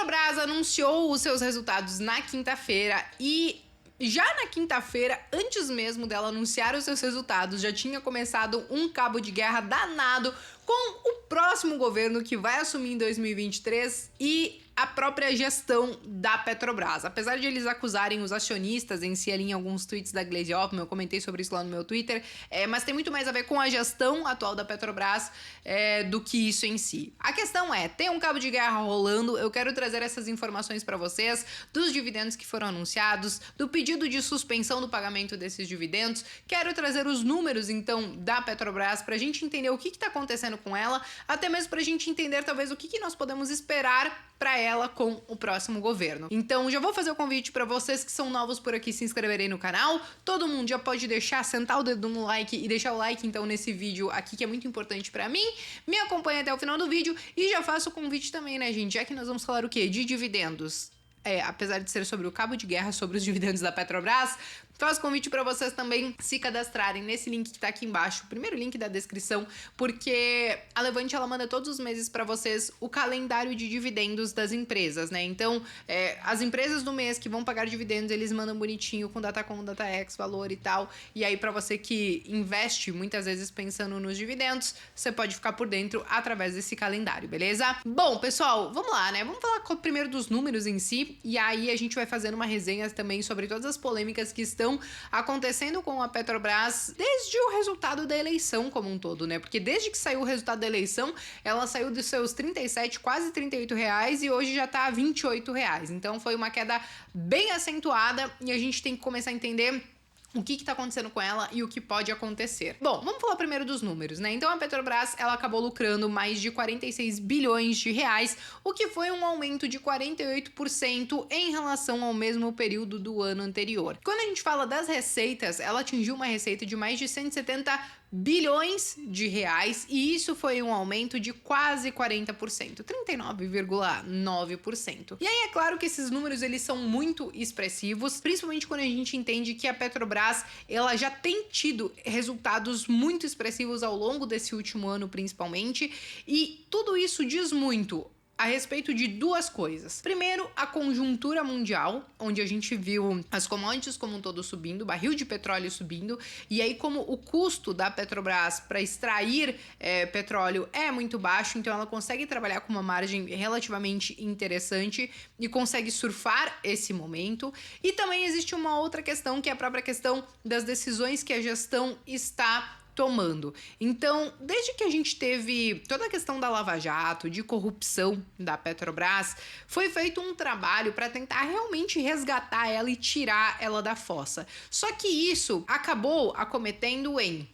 Petrobras anunciou os seus resultados na quinta-feira e já na quinta-feira, antes mesmo dela anunciar os seus resultados, já tinha começado um cabo de guerra danado com o próximo governo que vai assumir em 2023 e a própria gestão da Petrobras. Apesar de eles acusarem os acionistas em si ali em alguns tweets da Gleisi Hoffmann, eu comentei sobre isso lá no meu Twitter, mas tem muito mais a ver com a gestão atual da Petrobras do que isso em si. A questão tem um cabo de guerra rolando, eu quero trazer essas informações para vocês, dos dividendos que foram anunciados, do pedido de suspensão do pagamento desses dividendos, quero trazer os números, então, da Petrobras pra gente entender o que tá acontecendo com ela, até mesmo pra gente entender, talvez, o que nós podemos esperar para ela com o próximo governo. Então, já vou fazer o convite para vocês que são novos por aqui se inscreverem no canal. Todo mundo já pode sentar o dedo no like e deixar o like, então, nesse vídeo aqui, que é muito importante para mim. Me acompanha até o final do vídeo e já faço o convite também, né, gente? Já que nós vamos falar o quê? De dividendos. Apesar de ser sobre o cabo de guerra, sobre os dividendos da Petrobras, faço convite para vocês também se cadastrarem nesse link que tá aqui embaixo, o primeiro link da descrição, porque a Levante, ela manda todos os meses para vocês o calendário de dividendos das empresas, né? Então, as empresas do mês que vão pagar dividendos, eles mandam bonitinho, com data com, data ex, valor e tal, e aí para você que investe muitas vezes pensando nos dividendos, você pode ficar por dentro através desse calendário, beleza? Bom, pessoal, vamos lá, né? Vamos falar primeiro dos números em si, e aí a gente vai fazendo uma resenha também sobre todas as polêmicas que estão acontecendo com a Petrobras desde o resultado da eleição como um todo, né? Porque desde que saiu o resultado da eleição, ela saiu dos seus 37, quase 38 reais e hoje já tá a 28 reais. Então foi uma queda bem acentuada e a gente tem que começar a entender o que tá acontecendo com ela e o que pode acontecer. Bom, vamos falar primeiro dos números, né? Então a Petrobras, ela acabou lucrando mais de 46 bilhões de reais, o que foi um aumento de 48% em relação ao mesmo período do ano anterior. Quando a gente fala das receitas, ela atingiu uma receita de mais de 170 bilhões de reais e isso foi um aumento de quase 40%, 39,9%. E aí é claro que esses números eles são muito expressivos, principalmente quando a gente entende que a Petrobras ela já tem tido resultados muito expressivos ao longo desse último ano principalmente, e tudo isso diz muito a respeito de duas coisas. Primeiro, a conjuntura mundial, onde a gente viu as commodities como um todo subindo, barril de petróleo subindo, e aí como o custo da Petrobras para extrair petróleo é muito baixo, então ela consegue trabalhar com uma margem relativamente interessante e consegue surfar esse momento. E também existe uma outra questão, que é a própria questão das decisões que a gestão está tomando. Então, desde que a gente teve toda a questão da Lava Jato, de corrupção da Petrobras, foi feito um trabalho para tentar realmente resgatar ela e tirar ela da fossa. Só que isso acabou acometendo em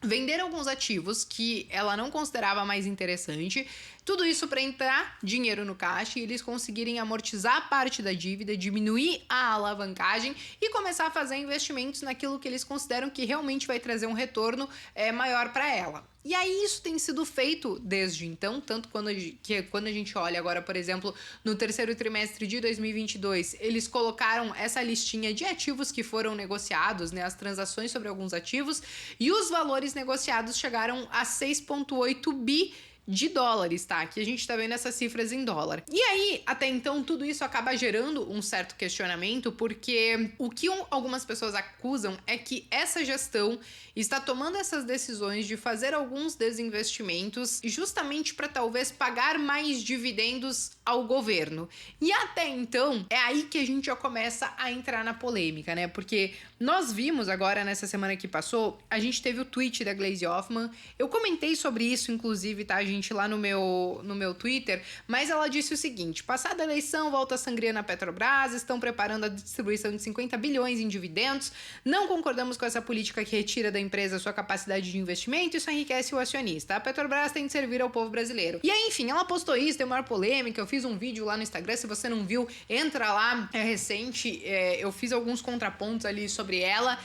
vender alguns ativos que ela não considerava mais interessante, tudo isso para entrar dinheiro no caixa e eles conseguirem amortizar parte da dívida, diminuir a alavancagem e começar a fazer investimentos naquilo que eles consideram que realmente vai trazer um retorno maior para ela. E aí isso tem sido feito desde então, tanto quando a gente olha agora, por exemplo, no terceiro trimestre de 2022, eles colocaram essa listinha de ativos que foram negociados, né, as transações sobre alguns ativos, e os valores negociados chegaram a 6,8 bi de dólares, tá? Aqui a gente tá vendo essas cifras em dólar. E aí, até então, tudo isso acaba gerando um certo questionamento, porque o que algumas pessoas acusam é que essa gestão está tomando essas decisões de fazer alguns desinvestimentos justamente para talvez pagar mais dividendos ao governo. E até então, é aí que a gente já começa a entrar na polêmica, né? Porque nós vimos agora, nessa semana que passou, a gente teve o tweet da Gleisi Hoffmann. Eu comentei sobre isso, inclusive, tá, gente, lá no meu Twitter, mas ela disse o seguinte: passada a eleição, volta a sangria na Petrobras, estão preparando a distribuição de 50 bilhões em dividendos, não concordamos com essa política que retira da empresa sua capacidade de investimento, isso enriquece o acionista. A Petrobras tem de servir ao povo brasileiro. E aí, enfim, ela postou isso, deu maior polêmica, eu fiz um vídeo lá no Instagram, se você não viu, entra lá, é recente, eu fiz alguns contrapontos ali sobre ela,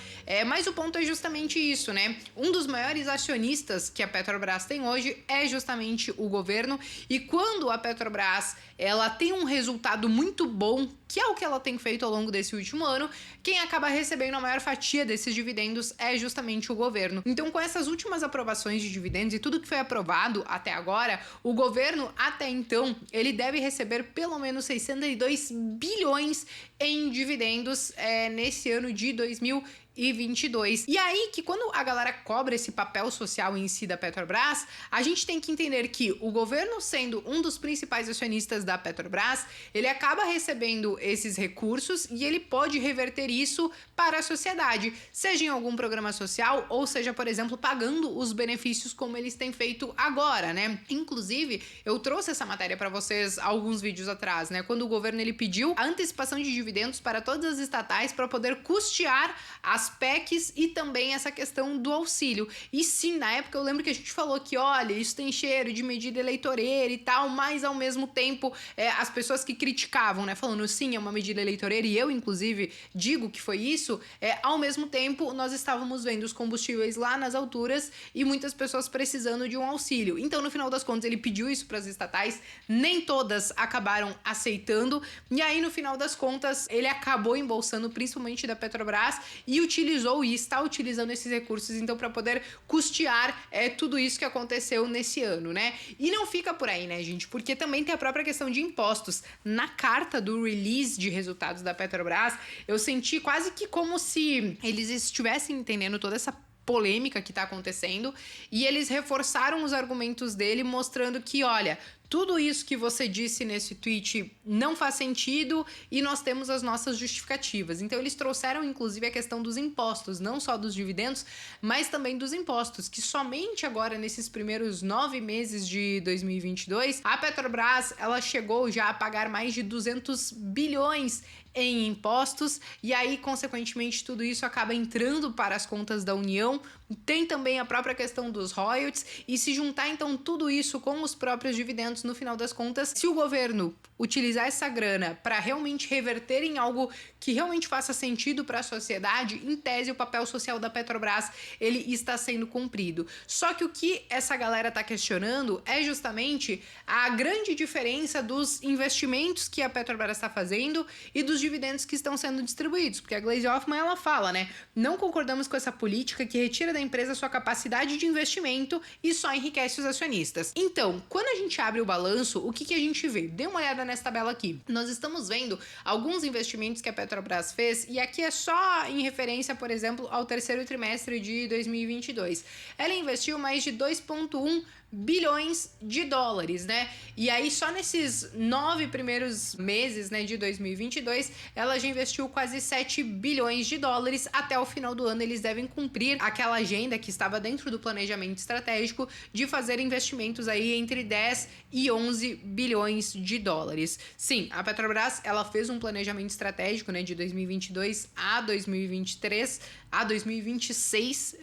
mas o ponto é justamente isso, né? Um dos maiores acionistas que a Petrobras tem hoje é justamente justamente o governo. E quando a Petrobras ela tem um resultado muito bom, que é o que ela tem feito ao longo desse último ano, quem acaba recebendo a maior fatia desses dividendos é justamente o governo. Então, com essas últimas aprovações de dividendos e tudo que foi aprovado até agora, o governo, até então, ele deve receber pelo menos 602 bilhões em dividendos nesse ano de 2022. E aí que quando a galera cobra esse papel social em si da Petrobras, a gente tem que entender que o governo, sendo um dos principais acionistas da Petrobras, ele acaba recebendo esses recursos e ele pode reverter isso para a sociedade, seja em algum programa social ou seja, por exemplo, pagando os benefícios como eles têm feito agora, né? Inclusive, eu trouxe essa matéria para vocês alguns vídeos atrás, né? Quando o governo ele pediu a antecipação de dividendos para todas as estatais para poder custear as PECs e também essa questão do auxílio. E sim, na época eu lembro que a gente falou que, olha, isso tem cheiro de medida eleitoreira e tal, mas ao mesmo tempo as pessoas que criticavam, né, falando sim, é uma medida eleitoreira, e eu inclusive digo que foi isso, ao mesmo tempo nós estávamos vendo os combustíveis lá nas alturas e muitas pessoas precisando de um auxílio. Então, no final das contas, ele pediu isso para as estatais, nem todas acabaram aceitando, e aí no final das contas ele acabou embolsando principalmente da Petrobras e utilizou e está utilizando esses recursos então para poder custear tudo isso que aconteceu nesse ano, né? E não fica por aí, né, gente? Porque também tem a própria questão de impostos. Na carta do release de resultados da Petrobras, eu senti quase que como se eles estivessem entendendo toda essa polêmica que está acontecendo e eles reforçaram os argumentos dele mostrando que, olha, tudo isso que você disse nesse tweet não faz sentido e nós temos as nossas justificativas. Então, eles trouxeram, inclusive, a questão dos impostos, não só dos dividendos, mas também dos impostos, que somente agora, nesses primeiros 9 meses de 2022, a Petrobras, ela chegou já a pagar mais de 200 bilhões em impostos, e aí, consequentemente, tudo isso acaba entrando para as contas da União. Tem também a própria questão dos royalties, e se juntar, então, tudo isso com os próprios dividendos, no final das contas, se o governo utilizar essa grana para realmente reverter em algo que realmente faça sentido para a sociedade, em tese, o papel social da Petrobras, ele está sendo cumprido. Só que o que essa galera está questionando é justamente a grande diferença dos investimentos que a Petrobras está fazendo e dos dividendos que estão sendo distribuídos, porque a Gleisi Hoffmann, ela fala, né, não concordamos com essa política que retira da empresa sua capacidade de investimento e só enriquece os acionistas. Então, quando a gente abre o balanço, o que a gente vê? Dê uma olhada nessa tabela aqui. Nós estamos vendo alguns investimentos que a Petrobras fez, e aqui é só em referência, por exemplo, ao terceiro trimestre de 2022. Ela investiu mais de 2,1 bilhões de dólares, né? E aí só nesses 9 primeiros meses, né, de 2022, ela já investiu quase 7 bilhões de dólares. Até o final do ano eles devem cumprir aquela agenda que estava dentro do planejamento estratégico de fazer investimentos aí entre 10 e 11 bilhões de dólares. Sim, a Petrobras, ela fez um planejamento estratégico, né, de 2022 a 2023, a 2026,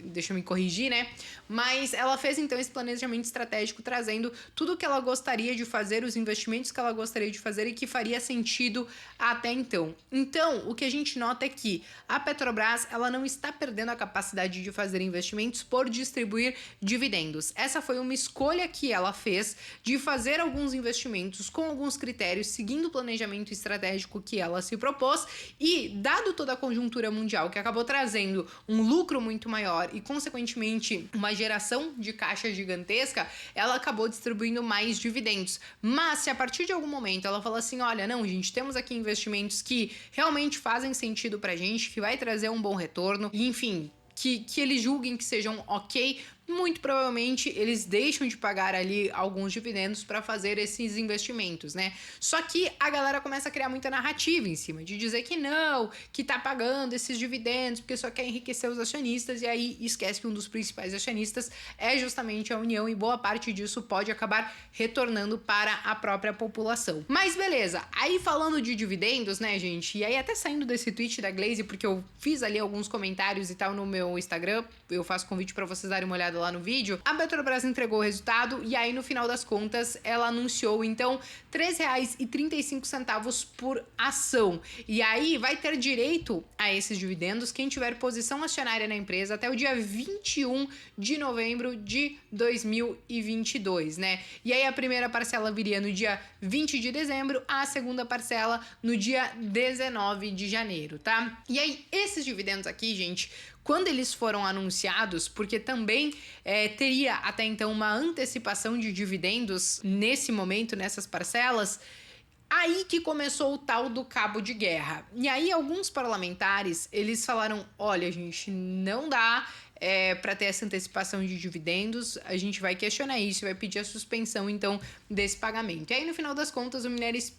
deixa eu me corrigir, né? Mas ela fez então esse planejamento estratégico trazendo tudo o que ela gostaria de fazer, os investimentos que ela gostaria de fazer e que faria sentido até então. Então, o que a gente nota é que a Petrobras, ela não está perdendo a capacidade de fazer investimentos por distribuir dividendos. Essa foi uma escolha que ela fez de fazer alguns investimentos com alguns critérios, seguindo o planejamento estratégico que ela se propôs, e dado toda a conjuntura mundial que acabou trazendo um lucro muito maior e, consequentemente, uma geração de caixa gigantesca, ela acabou distribuindo mais dividendos. Mas se a partir de algum momento ela fala assim, olha, não, gente, temos aqui investimentos que realmente fazem sentido pra gente, que vai trazer um bom retorno, e enfim, que eles julguem que sejam ok, muito provavelmente eles deixam de pagar ali alguns dividendos para fazer esses investimentos, né? Só que a galera começa a criar muita narrativa em cima, de dizer que não, que tá pagando esses dividendos porque só quer enriquecer os acionistas, e aí esquece que um dos principais acionistas é justamente a União, e boa parte disso pode acabar retornando para a própria população. Mas beleza, aí falando de dividendos, né, gente, e aí até saindo desse tweet da Gleisi, porque eu fiz ali alguns comentários e tal no meu Instagram, eu faço convite para vocês darem uma olhada acompanhado lá no vídeo, a Petrobras entregou o resultado e aí, no final das contas, ela anunciou, então, R$ 3,35 por ação. E aí, vai ter direito a esses dividendos quem tiver posição acionária na empresa até o dia 21 de novembro de 2022, né? E aí, a primeira parcela viria no dia 20 de dezembro, a segunda parcela no dia 19 de janeiro, tá? E aí, esses dividendos aqui, gente, quando eles foram anunciados, porque também teria até então uma antecipação de dividendos nesse momento, nessas parcelas, aí que começou o tal do cabo de guerra. E aí alguns parlamentares, eles falaram, olha, gente, não dá para ter essa antecipação de dividendos, a gente vai questionar isso, vai pedir a suspensão, então, desse pagamento. E aí, no final das contas, o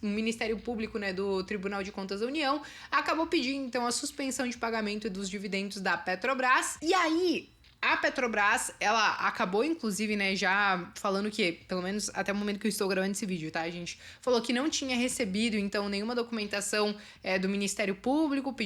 Ministério Público, né, do Tribunal de Contas da União acabou pedindo, então, a suspensão de pagamento dos dividendos da Petrobras. E aí, a Petrobras, ela acabou, inclusive, né, já falando que, pelo menos até o momento que eu estou gravando esse vídeo, tá, gente? Falou que não tinha recebido, então, nenhuma documentação do Ministério Público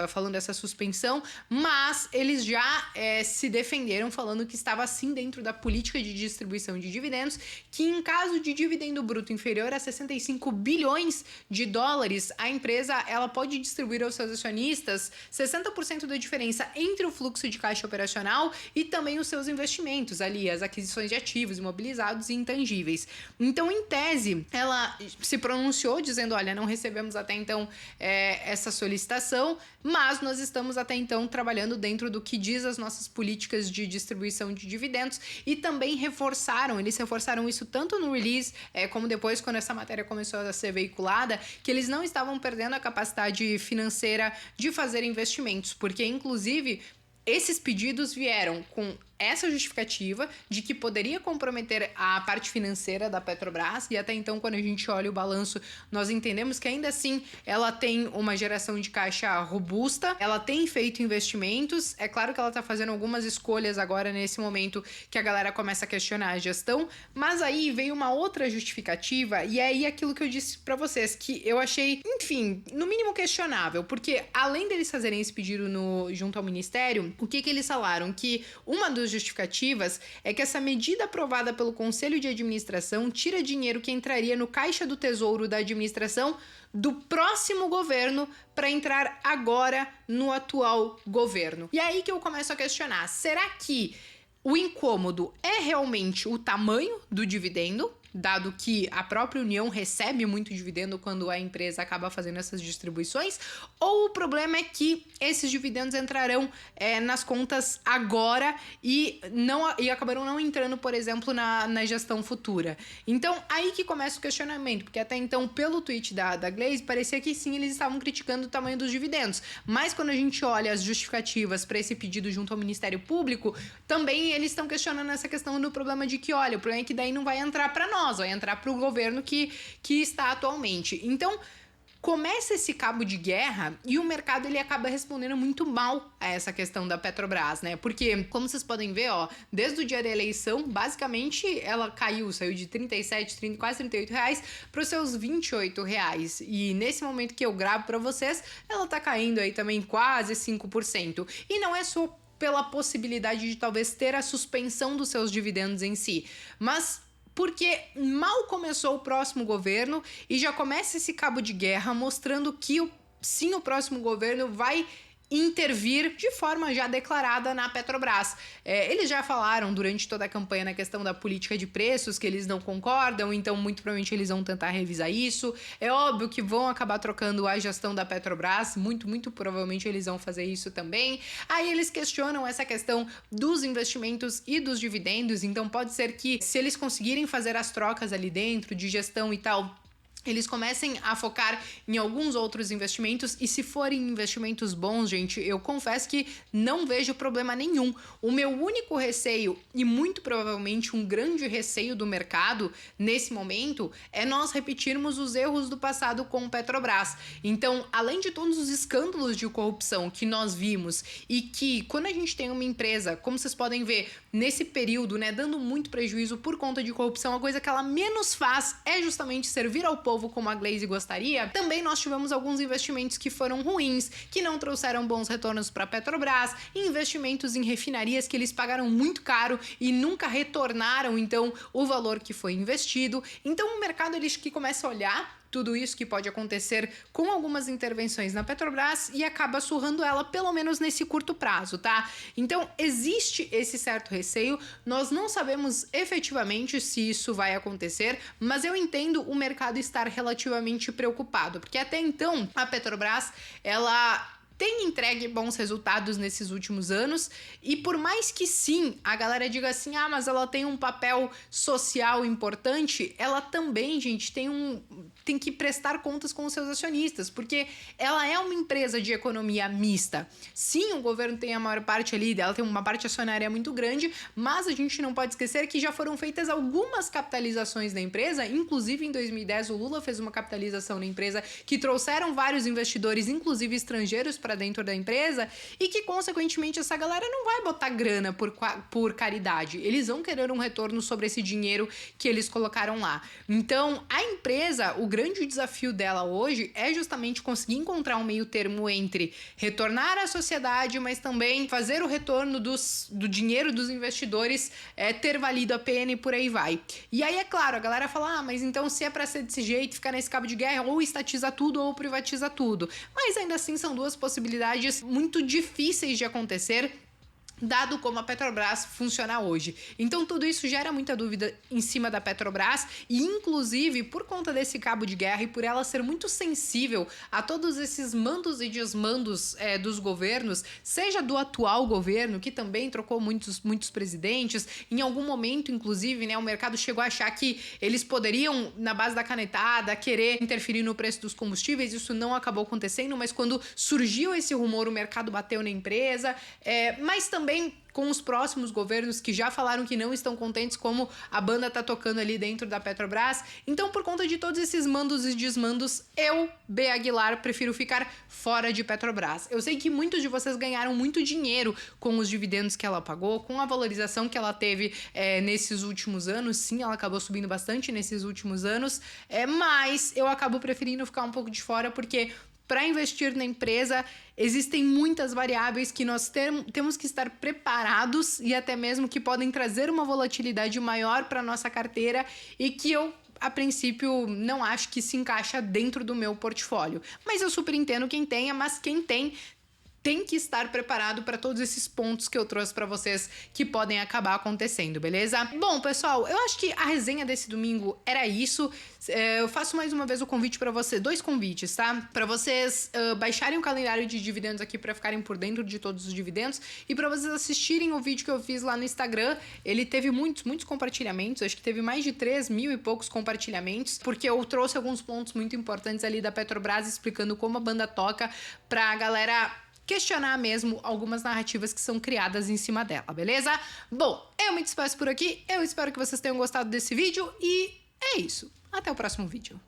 falando dessa suspensão, mas eles já se defenderam falando que estava, sim, dentro da política de distribuição de dividendos, que em caso de dividendo bruto inferior a 65 bilhões de dólares, a empresa, ela pode distribuir aos seus acionistas 60% da diferença entre o fluxo de caixa operacional e também os seus investimentos ali, as aquisições de ativos imobilizados e intangíveis. Então, em tese, ela se pronunciou dizendo, olha, não recebemos até então essa solicitação, mas nós estamos até então trabalhando dentro do que diz as nossas políticas de distribuição de dividendos e também eles reforçaram isso tanto no release, como depois quando essa matéria começou a ser veiculada, que eles não estavam perdendo a capacidade financeira de fazer investimentos, porque inclusive esses pedidos vieram com essa justificativa de que poderia comprometer a parte financeira da Petrobras, e até então, quando a gente olha o balanço, nós entendemos que ainda assim ela tem uma geração de caixa robusta, ela tem feito investimentos, é claro que ela tá fazendo algumas escolhas agora nesse momento que a galera começa a questionar a gestão, mas aí veio uma outra justificativa, e é aí aquilo que eu disse pra vocês, que eu achei, enfim, no mínimo questionável, porque além deles fazerem esse pedido junto ao Ministério, o que eles falaram? Que uma das justificativas é que essa medida aprovada pelo Conselho de Administração tira dinheiro que entraria no caixa do Tesouro da administração do próximo governo para entrar agora no atual governo. E aí que eu começo a questionar, será que o incômodo é realmente o tamanho do dividendo, dado que a própria União recebe muito dividendo quando a empresa acaba fazendo essas distribuições, ou o problema é que esses dividendos entrarão nas contas agora e acabaram não entrando, por exemplo, na gestão futura. Então, aí que começa o questionamento, porque até então, pelo tweet da Glaze, parecia que sim, eles estavam criticando o tamanho dos dividendos, mas quando a gente olha as justificativas para esse pedido junto ao Ministério Público, também eles estão questionando essa questão do problema de que, olha, o problema é que daí não vai entrar para nós, vai entrar para o governo que está atualmente. Então, começa esse cabo de guerra e o mercado ele acaba respondendo muito mal a essa questão da Petrobras, né? Porque, como vocês podem ver, ó, desde o dia da eleição, basicamente ela saiu de 37, quase 38 reais para os seus 28 reais. E nesse momento que eu gravo para vocês, ela tá caindo aí também quase 5%. E não é só pela possibilidade de talvez ter a suspensão dos seus dividendos em si, mas porque mal começou o próximo governo e já começa esse cabo de guerra mostrando que sim, o próximo governo vai intervir de forma já declarada na Petrobras. Eles já falaram durante toda a campanha na questão da política de preços que eles não concordam, então muito provavelmente eles vão tentar revisar isso. É óbvio que vão acabar trocando a gestão da Petrobras, muito provavelmente eles vão fazer isso também. Aí eles questionam essa questão dos investimentos e dos dividendos, então pode ser que se eles conseguirem fazer as trocas ali dentro de gestão e tal, eles comecem a focar em alguns outros investimentos, e se forem investimentos bons, gente, eu confesso que não vejo problema nenhum. O meu único receio, e muito provavelmente um grande receio do mercado nesse momento, é nós repetirmos os erros do passado com o Petrobras. Então, além de todos os escândalos de corrupção que nós vimos, e que quando a gente tem uma empresa, como vocês podem ver, nesse período, né, dando muito prejuízo por conta de corrupção, a coisa que ela menos faz é justamente servir ao povo novo como a Glaze gostaria, também nós tivemos alguns investimentos que foram ruins, que não trouxeram bons retornos para a Petrobras, investimentos em refinarias que eles pagaram muito caro e nunca retornaram, então, o valor que foi investido. Então, o mercado ele que começa a olhar tudo isso que pode acontecer com algumas intervenções na Petrobras e acaba surrando ela, pelo menos nesse curto prazo, tá? Então, existe esse certo receio, nós não sabemos efetivamente se isso vai acontecer, mas eu entendo o mercado estar relativamente preocupado, porque até então, a Petrobras, ela tem entregue bons resultados nesses últimos anos e por mais que sim, a galera diga assim, mas ela tem um papel social importante, ela também, gente, tem que prestar contas com os seus acionistas, porque ela é uma empresa de economia mista. Sim, o governo tem a maior parte ali, ela tem uma parte acionária muito grande, mas a gente não pode esquecer que já foram feitas algumas capitalizações da empresa, inclusive em 2010 o Lula fez uma capitalização na empresa que trouxeram vários investidores, inclusive estrangeiros, para dentro da empresa e que, consequentemente, essa galera não vai botar grana por caridade. Eles vão querer um retorno sobre esse dinheiro que eles colocaram lá. Então, a empresa, o grande desafio dela hoje é justamente conseguir encontrar um meio termo entre retornar à sociedade, mas também fazer o retorno do dinheiro dos investidores ter valido a pena e por aí vai. E aí, é claro, a galera fala, mas então se é pra ser desse jeito, ficar nesse cabo de guerra, ou estatiza tudo ou privatiza tudo. Mas ainda assim são duas possibilidades muito difíceis de acontecer, dado como a Petrobras funciona hoje. Então tudo isso gera muita dúvida em cima da Petrobras e inclusive por conta desse cabo de guerra e por ela ser muito sensível a todos esses mandos e desmandos dos governos, seja do atual governo, que também trocou muitos presidentes, em algum momento inclusive, né, o mercado chegou a achar que eles poderiam, na base da canetada, querer interferir no preço dos combustíveis, isso não acabou acontecendo, mas quando surgiu esse rumor, o mercado bateu na empresa, mas também com os próximos governos que já falaram que não estão contentes como a banda tá tocando ali dentro da Petrobras. Então, por conta de todos esses mandos e desmandos, eu, B. Aguilar, prefiro ficar fora de Petrobras. Eu sei que muitos de vocês ganharam muito dinheiro com os dividendos que ela pagou, com a valorização que ela teve nesses últimos anos. Sim, ela acabou subindo bastante nesses últimos anos, mas eu acabo preferindo ficar um pouco de fora porque para investir na empresa, existem muitas variáveis que nós temos que estar preparados e até mesmo que podem trazer uma volatilidade maior para nossa carteira e que eu, a princípio, não acho que se encaixa dentro do meu portfólio. Mas eu super entendo quem tenha, mas quem tem que estar preparado para todos esses pontos que eu trouxe para vocês que podem acabar acontecendo, beleza? Bom, pessoal, eu acho que a resenha desse domingo era isso. Eu faço mais uma vez o convite para você, 2 convites, tá? Para vocês baixarem o calendário de dividendos aqui para ficarem por dentro de todos os dividendos e para vocês assistirem o vídeo que eu fiz lá no Instagram. Ele teve muitos compartilhamentos, acho que teve mais de 3.000 e poucos compartilhamentos, porque eu trouxe alguns pontos muito importantes ali da Petrobras explicando como a banda toca pra galera questionar mesmo algumas narrativas que são criadas em cima dela, beleza? Bom, eu me despeço por aqui, eu espero que vocês tenham gostado desse vídeo e é isso. Até o próximo vídeo.